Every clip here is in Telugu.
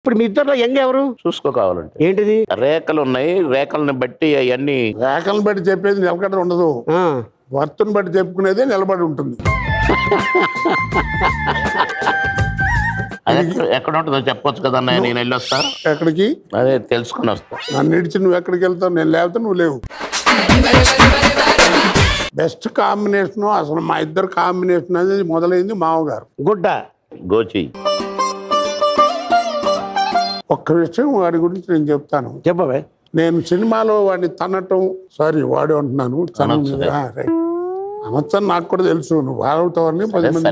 ఇప్పుడు మీ ఇద్దరులో యంగ్ ఎవరు చూసుకో కావాలంటే. ఏంటిది రేఖలు ఉన్నాయి, రేఖలను బట్టి అవన్నీ. రేఖలను బట్టి చెప్పేది నిలకడ ఉండదు, వర్తుని బట్టి చెప్పుకునేదే నిలబడి ఉంటుంది. ఎక్కడ ఉంటుందో చెప్పొచ్చు కదా, నేను వెళ్ళొస్తా. ఎక్కడికి? అదే తెలుసుకుని వస్తా. నన్ను ఇడిచి నువ్వు ఎక్కడికి వెళ్తావు? నేను లేకపోతే నువ్వు లేవు. బెస్ట్ కాంబినేషన్ అసలు మా ఇద్దరు కాంబినేషన్ అనేది మొదలైంది మామగారు గుడ్డ గోచి. ఒక్క విషయం వాడి గురించి నేను చెప్తాను. చెప్పవే. నేను సినిమాలో వాడిని తనటం, సారీ వాడు అంటున్నాను, అనొచ్చని నాకు కూడా తెలుసు. నువ్వు వాడవుతావని 10 మంది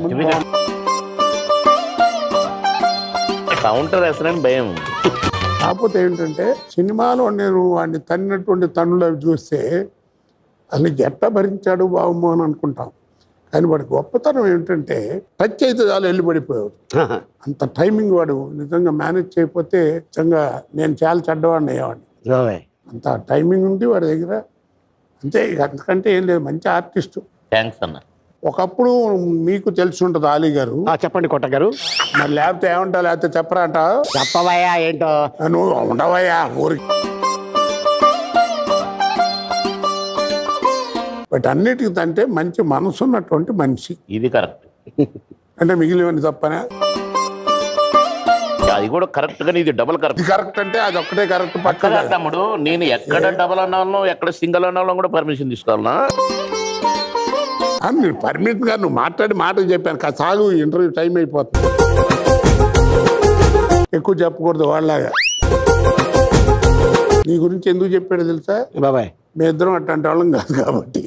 కౌంటర్ వేస్తానని భయం. కాకపోతే ఏంటంటే సినిమాలో నేను వాడిని తన్నినటువంటి తన్నులు అవి చూస్తే అసలు ఎట్లా భరించాడు బాబు అని అనుకుంటాం. కానీ వాడి గొప్పతనం ఏంటంటే టచ్ అయితే చాలు వెళ్ళి పడిపోయాడు. అంత టైమింగ్ వాడు నిజంగా మేనేజ్ చేయకపోతే నిజంగా నేను చాలా చెడ్డవాడిని అయ్యేవాడిని. అంత టైమింగ్ ఉంది వాడి దగ్గర. అంతే, అంతకంటే ఏం లేదు. మంచి ఆర్టిస్టు. థ్యాంక్స్ అన్న. ఒకప్పుడు మీకు తెలిసి ఉంటుంది ఆలీ గారు. చెప్పండి కొట్ట గారు. మరి లేకపోతే ఏమంటావు? లేకపోతే చెప్పరా అంట. చెప్పవయ్యా ఏంటో. నువ్వు ఉండవయ్యా ఊరికి. బట్ అన్నిటికీ అంటే మంచి మనసు ఉన్నటువంటి మనిషి. ఇది కరెక్ట్. అంటే మిగిలినవన్నీ తప్పనా? అది కూడా కరెక్ట్, కానీ ఇది డబుల్ కరెక్ట్. కరెక్ట్ అంటే అది ఒక్కటే కరెక్ట్. పక్కన తమ్ముడు, నేను ఎక్కడ డబుల్ అన్నాను, ఎక్కడ సింగిల్ అన్నా కూడా పర్మిషన్ తీసుకోవాలనా? మీరు పర్మిషన్ గారు నువ్వు మాట్లాడి మాటలు చెప్పాను కదా, సాగు ఇంటర్వ్యూ టైం అయిపోతుంది. ఎక్కువ చెప్పకూడదు వాళ్ళలాగా. నీ గురించి ఎందుకు చెప్పాడు తెలుసా బాబాయ్? మీ ఇద్దరం అట్లాంటి వాళ్ళం కాదు కాబట్టి.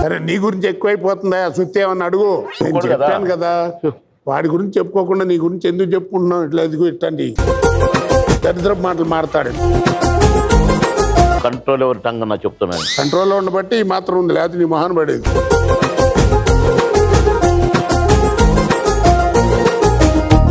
సరే, నీ గురించి ఎక్కువైపోతుందా సుత్తి ఏమన్నా అడుగు. నేను చెప్పాను కదా, వాడి గురించి చెప్పుకోకుండా నీ గురించి ఎందుకు చెప్పుకుంటున్నావు? ఇట్లా ఎదుగు ఇట్టండి దరిద్రపు మాటలు మాడతాడు. కంట్రోల్ ఎవరి టంగ్ నా చెప్తున్నాను. కంట్రోల్లో ఉండబట్టి ఈ మాత్రం ఉంది, లేకపోతే నీ మొహన్ పడేది.